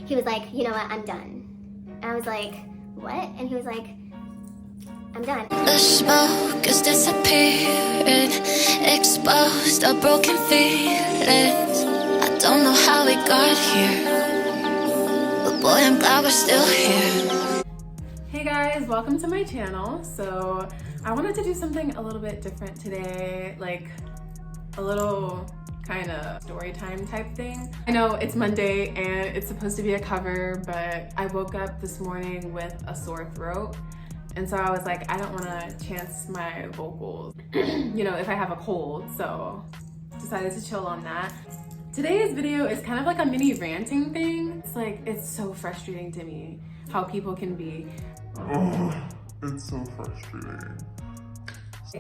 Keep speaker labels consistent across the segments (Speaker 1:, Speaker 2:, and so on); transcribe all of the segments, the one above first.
Speaker 1: he was like, you know what, I'm done. And I was like, what? And he was like, I'm done.
Speaker 2: The smoke is disappearing, exposed our broken feelings. I don't know how we got here, but boy, I'm glad we're still here.
Speaker 3: Hey guys, welcome to my channel. So I wanted to do something a little bit different today, like a little kind of story time type thing. I know it's Monday and it's supposed to be a cover, but I woke up this morning with a sore throat. And so I was like, I don't want to chance my vocals, you know, if I have a cold. So decided to chill on that. Today's video is kind of like a mini ranting thing. It's like, it's so frustrating to me how people can be.
Speaker 4: Oh, it's so frustrating.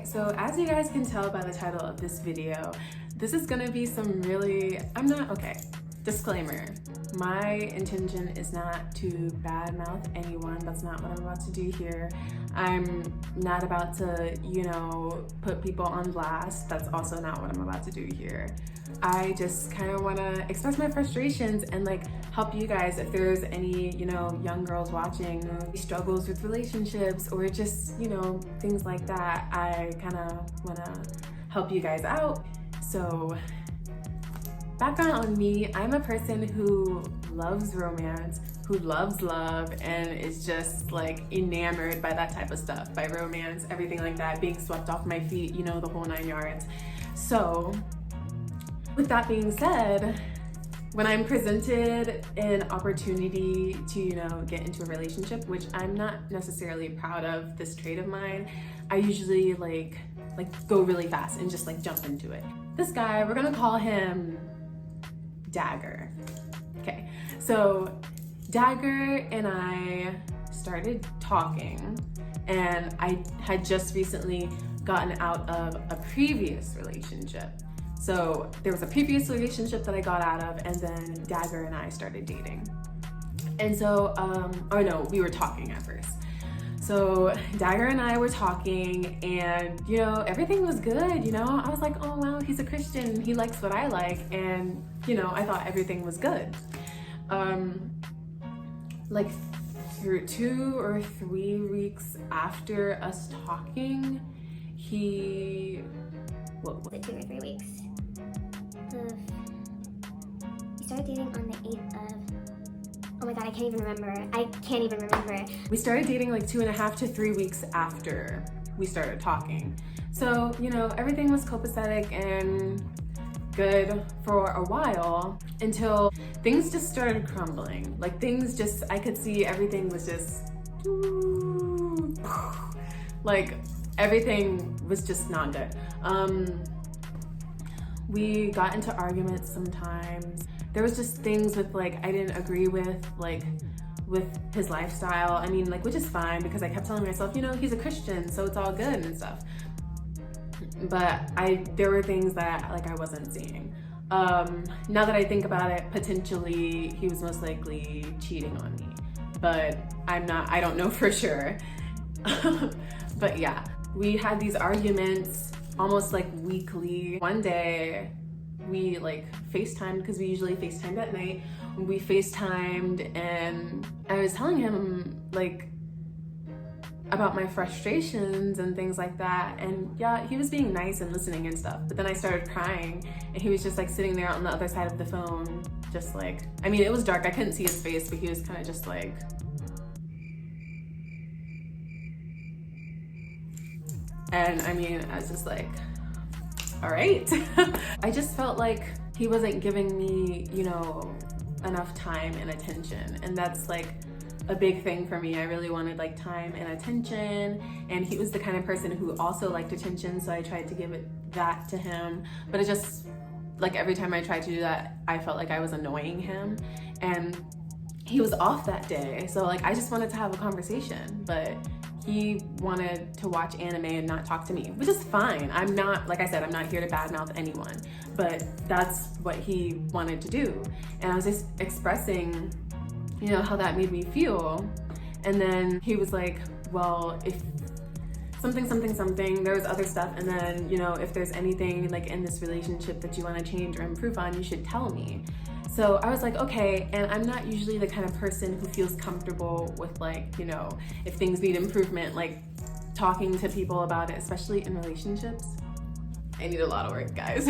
Speaker 3: So as you guys can tell by the title of this video, this is gonna be some really, disclaimer. My intention is not to badmouth anyone. That's not what I'm about to do here. I'm not about to, you know, put people on blast. That's also not what I'm about to do here. I just kind of want to express my frustrations and like help you guys if there's any, you know, young girls watching who struggles with relationships or just, you know, things like that. I kind of want to help you guys out. So background on me, I'm a person who loves romance, who loves love, and is just like enamored by that type of stuff, by romance, everything like that, being swept off my feet, you know, the whole 9 yards. So with that being said, when I'm presented an opportunity to, you know, get into a relationship, which I'm not necessarily proud of this trait of mine, I usually like go really fast and just like jump into it. This guy, we're gonna call him Dagger. Okay, so Dagger and I started talking, and I had just recently gotten out of a previous relationship. So there was a previous relationship that I got out of, and then Dagger and I started dating. And so, we were talking at first. So Dagger and I were talking, and you know, everything was good, you know? I was like, oh wow, he's a Christian, he likes what I like, and you know, I thought everything was good. Like through 2 or 3 weeks after us talking, he...
Speaker 1: Was it 2 or 3 weeks? We started dating on the 8th of... Oh my god, I can't even remember.
Speaker 3: We started dating like 2.5 to 3 weeks after we started talking. So, you know, everything was copacetic and good for a while until things just started crumbling. Like I could see everything was just, like everything was just not good. We got into arguments sometimes. There was just things with like I didn't agree with, like with his lifestyle. I mean, like, which is fine because I kept telling myself, you know, he's a Christian, so it's all good and stuff. But there were things that like I wasn't seeing. Now that I think about it, potentially he was most likely cheating on me, but I don't know for sure. But yeah, we had these arguments almost like weekly. One day we like FaceTimed, because we usually FaceTimed at night. We FaceTimed and I was telling him like about my frustrations and things like that, and yeah, he was being nice and listening and stuff, but then I started crying and he was just like sitting there on the other side of the phone, just like, I mean, it was dark, I couldn't see his face, but he was kind of just like, and I mean, I was just like, all right. I just felt like he wasn't giving me, you know, enough time and attention, and that's like a big thing for me. I really wanted like time and attention, and he was the kind of person who also liked attention, so I tried to give that to him, but it just, like every time I tried to do that, I felt like I was annoying him, and he was off that day, so like I just wanted to have a conversation, but he wanted to watch anime and not talk to me, which is fine. I'm not, like I said, I'm not here to badmouth anyone, but that's what he wanted to do. And I was just expressing, you know, how that made me feel. And then he was like, well, if something, there was other stuff, and then, you know, if there's anything like in this relationship that you want to change or improve on, you should tell me. So I was like, okay, and I'm not usually the kind of person who feels comfortable with like, you know, if things need improvement, like talking to people about it, especially in relationships. I need a lot of work, guys.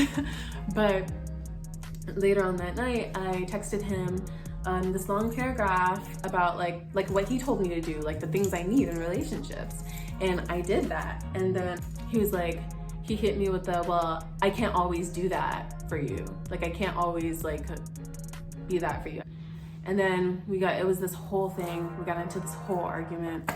Speaker 3: But later on that night, I texted him this long paragraph about like what he told me to do, like the things I need in relationships. And I did that. And then he was like, he hit me with the, well, I can't always do that for you. Like I can't always like be that for you. And then it was this whole thing. We got into this whole argument.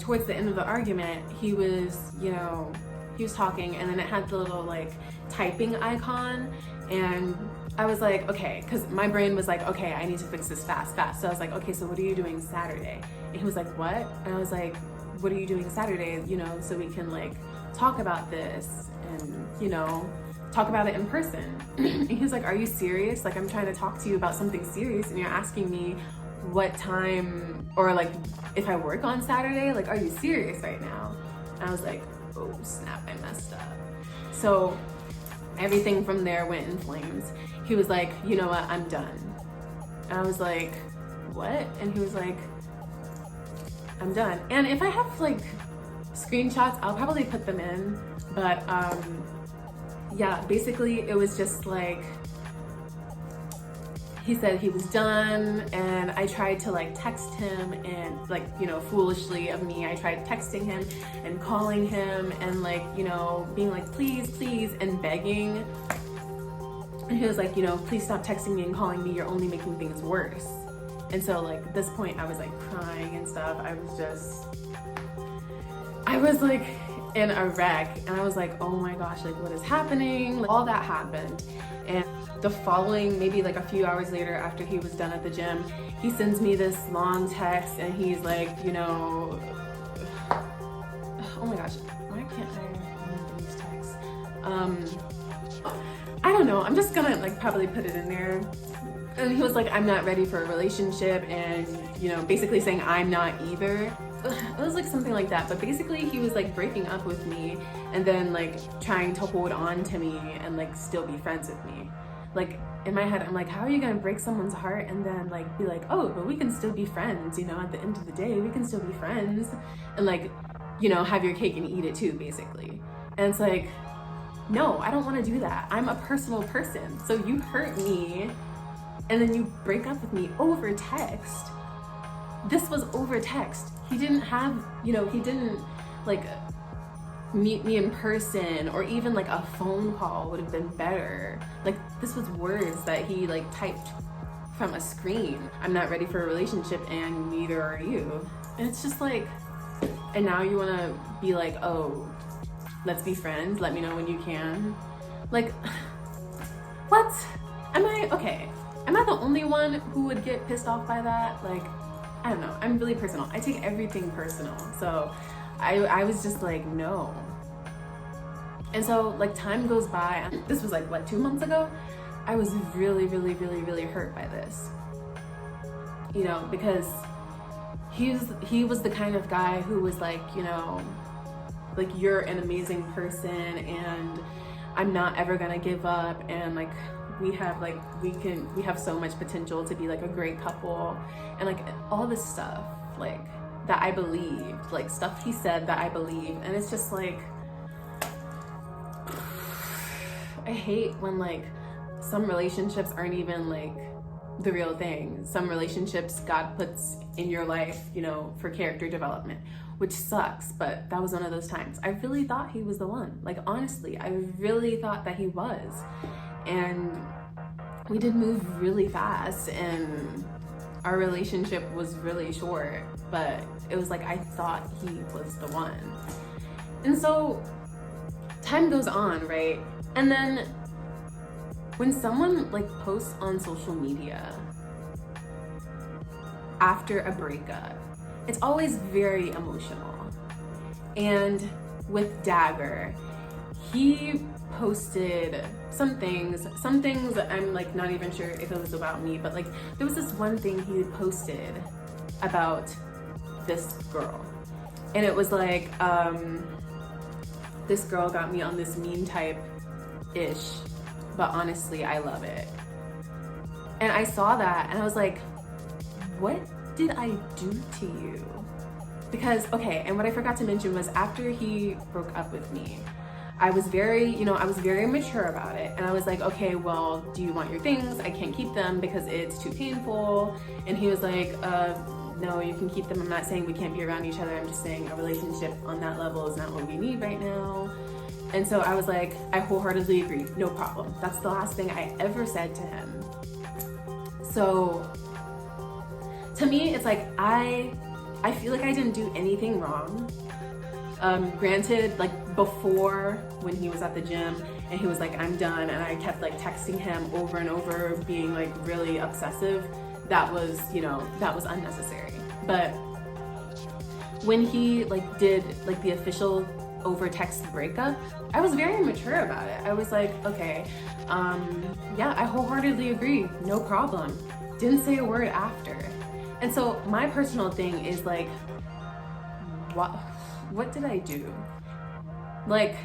Speaker 3: Towards the end of the argument, he was, you know, he was talking, and then it had the little like typing icon, and I was like, okay, because my brain was like, okay, I need to fix this fast. So I was like, okay, so what are you doing Saturday? And he was like, what? And I was like, what are you doing Saturday, you know, so we can like talk about this and, you know, talk about it in person. And he was like, are you serious? Like, I'm trying to talk to you about something serious and you're asking me what time, or like if I work on Saturday, like, are you serious right now? And I was like, oh snap, I messed up. So everything from there went in flames. He was like, you know what, I'm done. And I was like, what? And he was like, I'm done. And if I have like screenshots, I'll probably put them in. But yeah, basically it was just like, he said he was done, and I tried to like text him, and like, you know, foolishly of me, I tried texting him and calling him and like, you know, being like, please, and begging. And he was like, you know, please stop texting me and calling me, you're only making things worse. And so like at this point I was like crying and stuff. I was like in a wreck, and I was like, oh my gosh, like what is happening? Like, all that happened. And the following, maybe like a few hours later, after he was done at the gym, he sends me this long text, and he's like, you know, oh my gosh, why can't I remember these texts? I don't know, I'm just gonna like probably put it in there. And he was like, I'm not ready for a relationship, and, you know, basically saying I'm not either. It was like something like that, but basically he was like breaking up with me and then like trying to hold on to me and like still be friends with me. Like in my head, I'm like, how are you gonna break someone's heart and then like be like, oh, but we can still be friends, you know, at the end of the day, we can still be friends, and like, you know, have your cake and eat it too, basically. And it's like, no, I don't want to do that. I'm a personal person. So you hurt me and then you break up with me over text. This was over text. He didn't have, you know, he didn't like meet me in person, or even like a phone call would have been better. Like this was words that he like typed from a screen. I'm not ready for a relationship, and neither are you. And it's just like, and now you want to be like, oh, let's be friends, let me know when you can. Like, what? Am I the only one who would get pissed off by that? Like, I don't know, I'm really personal. I take everything personal. So I was just like, no. And so like time goes by, and this was like what, 2 months ago? I was really hurt by this. You know, because he was the kind of guy who was like, you know, like, you're an amazing person and I'm not ever gonna give up, and like we have so much potential to be like a great couple, and like all this stuff like that I believed, like stuff he said that I believed. And it's just like, I hate when like some relationships aren't even like the real thing. Some relationships God puts in your life, you know, for character development, which sucks, but that was one of those times. I really thought he was the one. Like, honestly, I really thought that he was. And we did move really fast, and our relationship was really short, but it was like I thought he was the one. And so time goes on, right? And then when someone like posts on social media after a breakup, it's always very emotional. And with Dagger, he posted some things I'm like not even sure if it was about me, but like there was this one thing he posted about this girl, and it was like, this girl got me on this meme type ish, but honestly I love it. And I saw that and I was like, what did I do to you? Because, okay, and what I forgot to mention was after he broke up with me, I was very mature about it. And I was like, okay, well, do you want your things? I can't keep them because it's too painful. And he was like, no, you can keep them. I'm not saying we can't be around each other. I'm just saying a relationship on that level is not what we need right now. And so I was like, I wholeheartedly agree, no problem. That's the last thing I ever said to him. So to me, it's like, I feel like I didn't do anything wrong. Granted, like before when he was at the gym and he was like, I'm done, and I kept like texting him over and over, being like really obsessive, that was, you know, that was unnecessary. But when he like did like the official over text breakup, I was very mature about it. I was like, okay, yeah, I wholeheartedly agree, no problem. Didn't say a word after. And so my personal thing is like, what did I do? Like,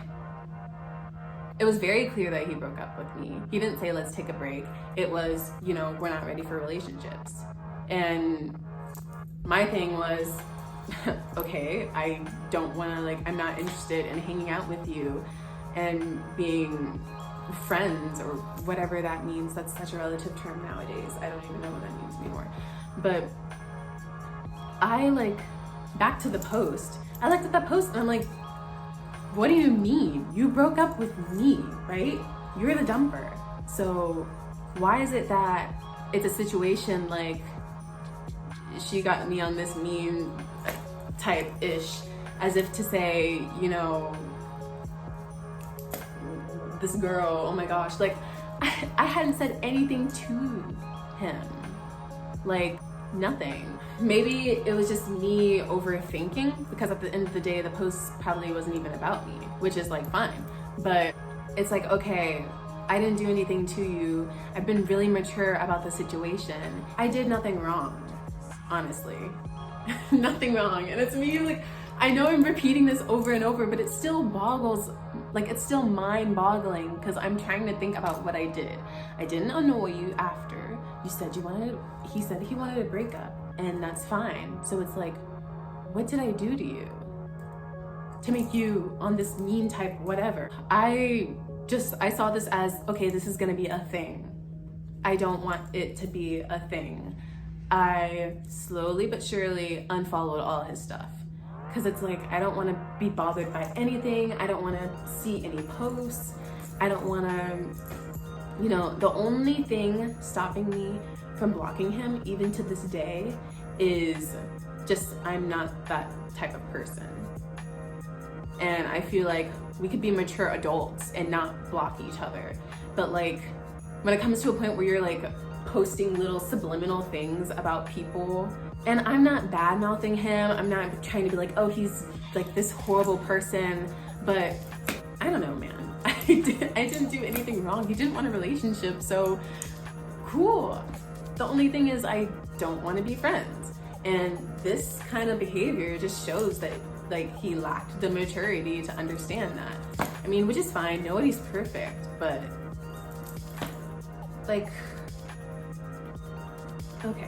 Speaker 3: it was very clear that he broke up with me. He didn't say, let's take a break. It was, you know, we're not ready for relationships. And my thing was, okay, I don't wanna, like, I'm not interested in hanging out with you and being friends or whatever that means. That's such a relative term nowadays. I don't even know what that means anymore. But I like, back to the post, I looked at that post and I'm like, what do you mean? You broke up with me, right? You're the dumper. So why is it that it's a situation like she got me on this meme type-ish, as if to say, you know, this girl, oh my gosh, like I hadn't said anything to him, like nothing. Maybe it was just me overthinking, because at the end of the day, the post probably wasn't even about me, which is like fine. But it's like, okay, I didn't do anything to you. I've been really mature about the situation. I did nothing wrong, honestly. Nothing wrong. And it's me, like, I know I'm repeating this over and over, but it still boggles, like it's still mind-boggling, because I'm trying to think about what I did. I didn't annoy you after. You said he said he wanted a breakup, and that's fine. So it's like, what did I do to you to make you on this mean type whatever? I saw this as, okay, this is gonna be a thing. I don't want it to be a thing. I slowly but surely unfollowed all his stuff, because it's like, I don't want to be bothered by anything. I don't want to see any posts. I don't want to, you know, the only thing stopping me from blocking him even to this day is just, I'm not that type of person. And I feel like we could be mature adults and not block each other. But like, when it comes to a point where you're like posting little subliminal things about people, and I'm not bad mouthing him, I'm not trying to be like, oh, he's like this horrible person, but I don't know, man. I didn't do anything wrong. He didn't want a relationship, so cool. The only thing is, I don't want to be friends. And this kind of behavior just shows that like he lacked the maturity to understand that. I mean, which is fine, nobody's perfect, but like, okay.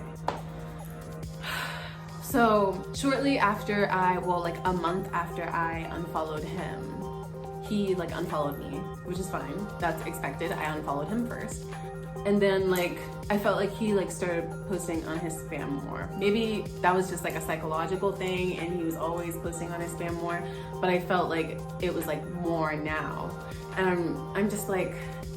Speaker 3: So shortly after like a month after I unfollowed him, he like unfollowed me, which is fine. That's expected. I unfollowed him first. And then like, I felt like he like started posting on his spam more. Maybe that was just like a psychological thing and he was always posting on his spam more, but I felt like it was like more now. And I'm just like,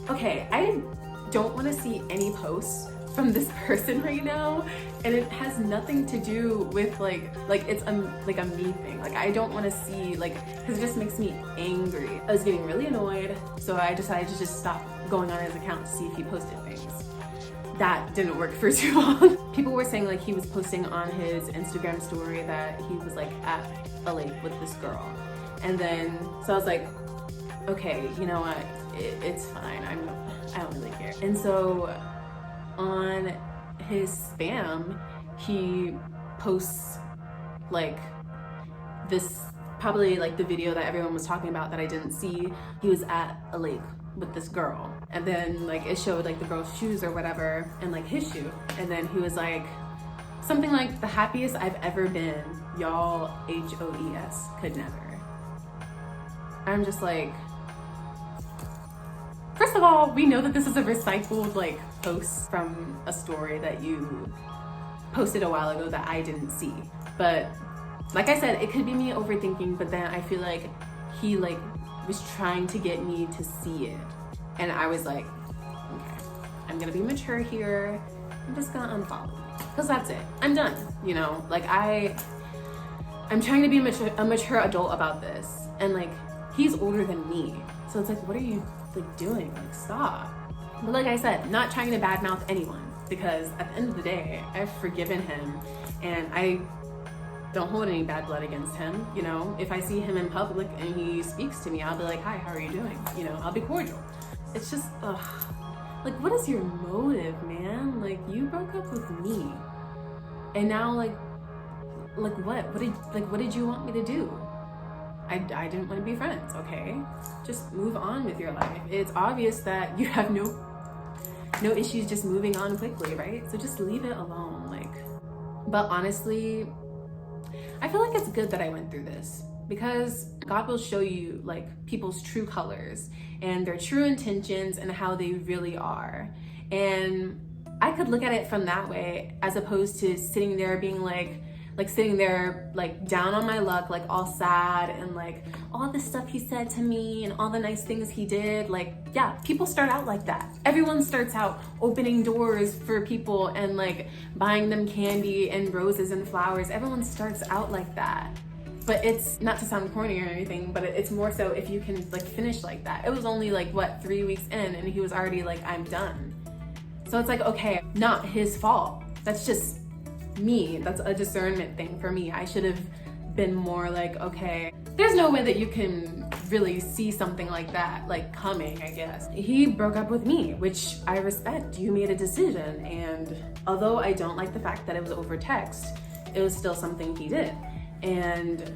Speaker 3: okay, I don't want to see any posts from this person right now, and it has nothing to do with like it's like a me thing. Like, I don't want to see, like, because it just makes me angry. I was getting really annoyed, so I decided to just stop going on his account to see if he posted things. That didn't work for too long. People were saying like he was posting on his Instagram story that he was like at a lake with this girl, and then so I was like, okay, you know what, it's fine. I don't really care. And so on his spam, he posts like this, probably like the video that everyone was talking about that I didn't see. He was at a lake with this girl. And then like it showed like the girl's shoes or whatever and like his shoe. And then he was like, something like, the happiest I've ever been, y'all, HOES, could never. I'm just like, first of all, we know that this is a recycled like post from a story that you posted a while ago that I didn't see. But like I said, it could be me overthinking, but then I feel like he like was trying to get me to see it. And I was like, okay, I'm gonna be mature here. I'm just gonna unfollow you. Because that's it. I'm done. You know, like I'm trying to be a mature adult about this. And like, he's older than me. So it's like, what are you like doing? Like, stop. But like I said, not trying to badmouth anyone, because at the end of the day, I've forgiven him and I don't hold any bad blood against him. You know, if I see him in public and he speaks to me, I'll be like, hi, how are you doing? You know, I'll be cordial. It's just, like, what is your motive, man? Like, you broke up with me, and now, like what? What did you want me to do? I didn't want to be friends. Okay, just move on with your life. It's obvious that you have no issues just moving on quickly, right? So just leave it alone. Like, but honestly, I feel like it's good that I went through this, because God will show you like people's true colors and their true intentions and how they really are. And I could look at it from that way, as opposed to sitting there being like sitting there like down on my luck, like all sad, and like all the stuff he said to me and all the nice things he did. Like, yeah, people start out like that. Everyone starts out opening doors for people and like buying them candy and roses and flowers. Everyone starts out like that. But it's not to sound corny or anything, but it's more so if you can like finish like that. It was only like, what, 3 weeks in, and he was already like, I'm done. So it's like, okay, not his fault. That's just me. That's a discernment thing for me. I should have been more like, okay, there's no way that you can really see something like that like coming, I guess. He broke up with me, which I respect. You made a decision, and although I don't like the fact that it was over text, it was still something he did. And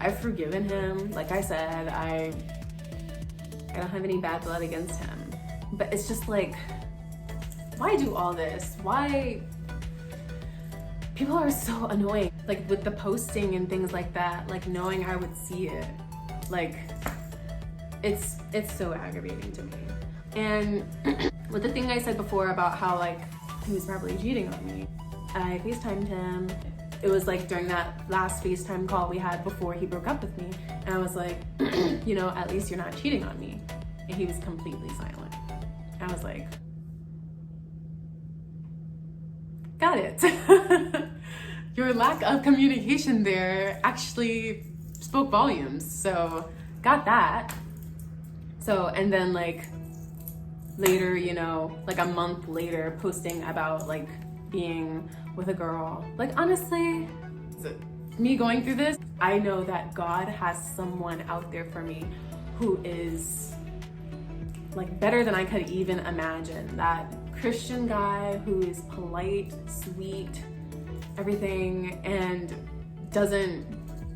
Speaker 3: I've forgiven him. Like I said, I don't have any bad blood against him. But it's just like, why do all this? Why? People are so annoying. Like with the posting and things like that, like knowing I would see it. Like, it's so aggravating to me. And with the thing I said before about how like he was probably cheating on me, I FaceTimed him. It was like during that last FaceTime call we had before he broke up with me. And I was like, you know, at least you're not cheating on me. And he was completely silent. I was like, got it. Your lack of communication there actually spoke volumes. So got that. So, and then like later, you know, like a month later, posting about like being with a girl. Like, honestly, me going through this, I know that God has someone out there for me who is like better than I could even imagine. That Christian guy who is polite, sweet, everything, and doesn't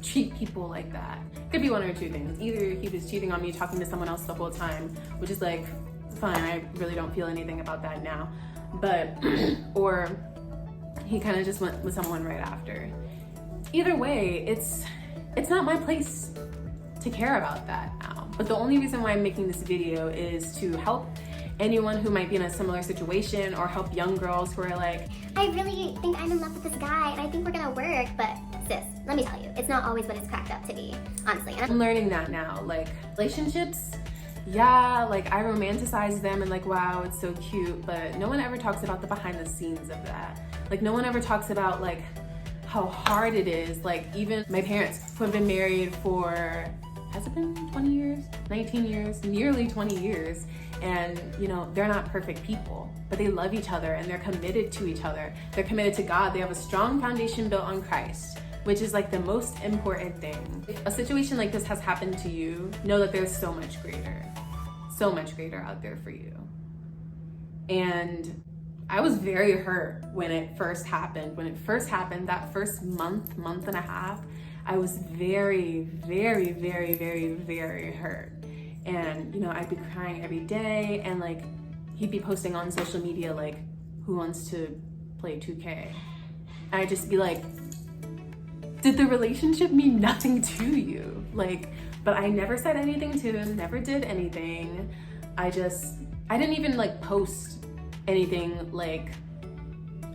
Speaker 3: treat people like that. Could be one or two things. Either he was cheating on me, talking to someone else the whole time, which is like, fine, I really don't feel anything about that now. But, or he kind of just went with someone right after. Either way, it's not my place to care about that now. But the only reason why I'm making this video is to help anyone who might be in a similar situation, or help young girls who are like,
Speaker 1: I really think I'm in love with this guy and I think we're gonna work, but sis, let me tell you, it's not always what it's cracked up to be, honestly.
Speaker 3: I'm learning that now. Like, relationships, yeah, like I romanticize them and like, wow, it's so cute, but no one ever talks about the behind the scenes of that. Like, no one ever talks about like how hard it is. Like, even my parents who have been married for, has it been 20 years? 19 years? Nearly 20 years. And, you know, they're not perfect people, but they love each other and they're committed to each other. They're committed to God. They have a strong foundation built on Christ, which is like the most important thing. If a situation like this has happened to you, know that there's so much greater out there for you. And I was very hurt when it first happened. When it first happened, that first month and a half, I was very, very, very, very, very hurt. and you know, I'd be crying every day, and like he'd be posting on social media like, who wants to play 2K? And I'd just be like, did the relationship mean nothing to you? Like, but I never said anything to him, never did anything. I didn't even like post anything like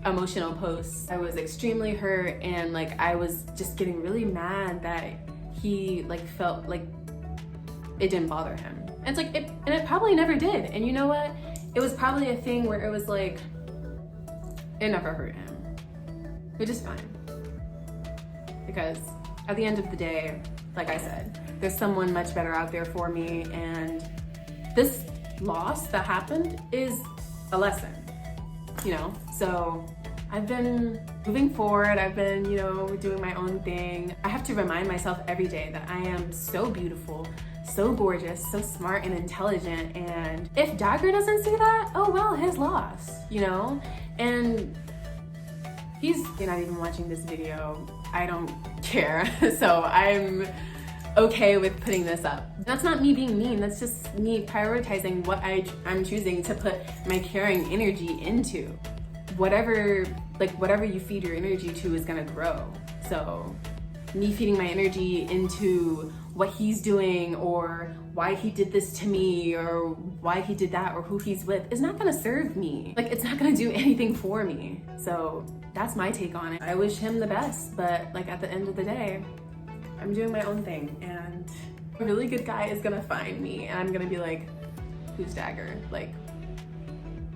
Speaker 3: emotional posts. I was extremely hurt, and like I was just getting really mad that he like felt like it didn't bother him. And it's like, it probably never did. And you know what? It was probably a thing where it was like, it never hurt him, which is fine. Because at the end of the day, like I said, there's someone much better out there for me, and this loss that happened is a lesson, you know? So I've been moving forward, I've been, you know, doing my own thing. I have to remind myself every day that I am so beautiful, so gorgeous, so smart and intelligent, and if Dagger doesn't see that, oh well, his loss, you know? And he's not even watching this video. I don't care. So I'm okay with putting this up. That's not me being mean, that's just me prioritizing what I'm choosing to put my caring energy into. Whatever you feed your energy to is gonna grow. So me feeding my energy into what he's doing, or why he did this to me, or why he did that, or who he's with, is not gonna serve me. Like, it's not gonna do anything for me. So that's my take on it. I wish him the best, but like at the end of the day, I'm doing my own thing, and a really good guy is gonna find me, and I'm gonna be like, who's Dagger? Like,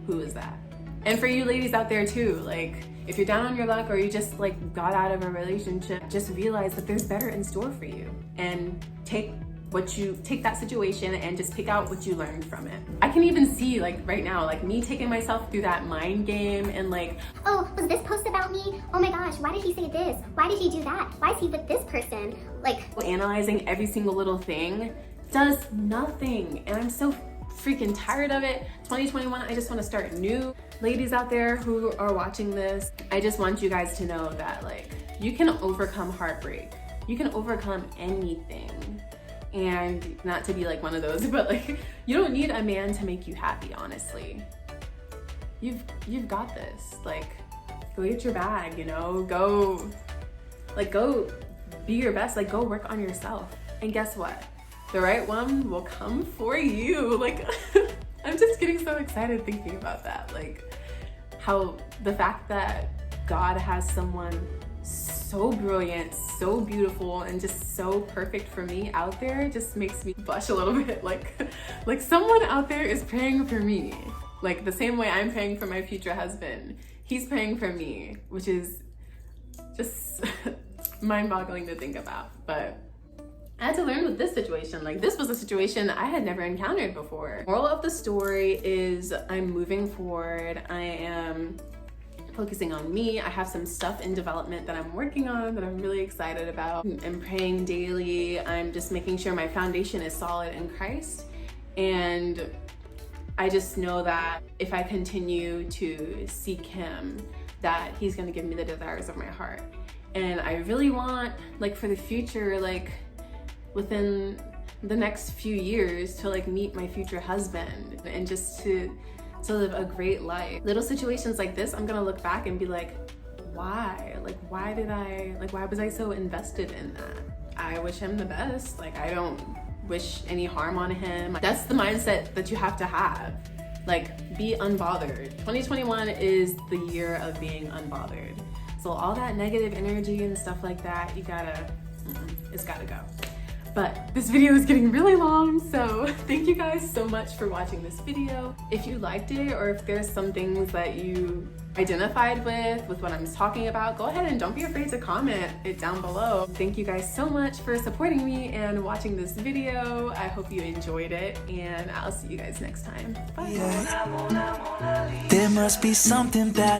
Speaker 3: who is that? And for you ladies out there too, like, if you're down on your luck or you just like got out of a relationship, just realize that there's better in store for you, and take that situation and just pick out what you learned from it. I can even see like right now, like me taking myself through that mind game and like,
Speaker 1: oh, was this post about me? Oh my gosh, why did he say this? Why did he do that? Why is he with this person? Like,
Speaker 3: analyzing every single little thing does nothing, and I'm so freaking tired of it. 2021, I just want to start new. Ladies out there who are watching this, I just want you guys to know that like, you can overcome heartbreak. You can overcome anything. And not to be like one of those, but like, you don't need a man to make you happy, honestly. You've got this. Like, go get your bag, you know, go be your best, like go work on yourself. And guess what? The right one will come for you. Like, I'm just getting so excited thinking about that. Like, how the fact that God has someone so brilliant, so beautiful, and just so perfect for me out there just makes me blush a little bit. Like someone out there is praying for me. Like the same way I'm praying for my future husband, he's praying for me, which is just mind-boggling to think about. But I had to learn with this situation. Like, this was a situation I had never encountered before. Moral of the story is I'm moving forward. I am focusing on me. I have some stuff in development that I'm working on that I'm really excited about. I'm praying daily. I'm just making sure my foundation is solid in Christ. And I just know that if I continue to seek him, that he's gonna give me the desires of my heart. And I really want, like, for the future, like within the next few years, to like meet my future husband and just to live a great life. Little situations like this, I'm gonna look back and be like, why? Like, why was I so invested in that? I wish him the best. Like, I don't wish any harm on him. That's the mindset that you have to have. Like, be unbothered. 2021 is the year of being unbothered. So all that negative energy and stuff like that, it's gotta go. But this video is getting really long, so thank you guys so much for watching this video. If you liked it, or if there's some things that you identified with what I'm talking about, go ahead and don't be afraid to comment it down below. Thank you guys so much for supporting me and watching this video. I hope you enjoyed it, and I'll see you guys next time. Bye.
Speaker 5: Yeah. There must be something that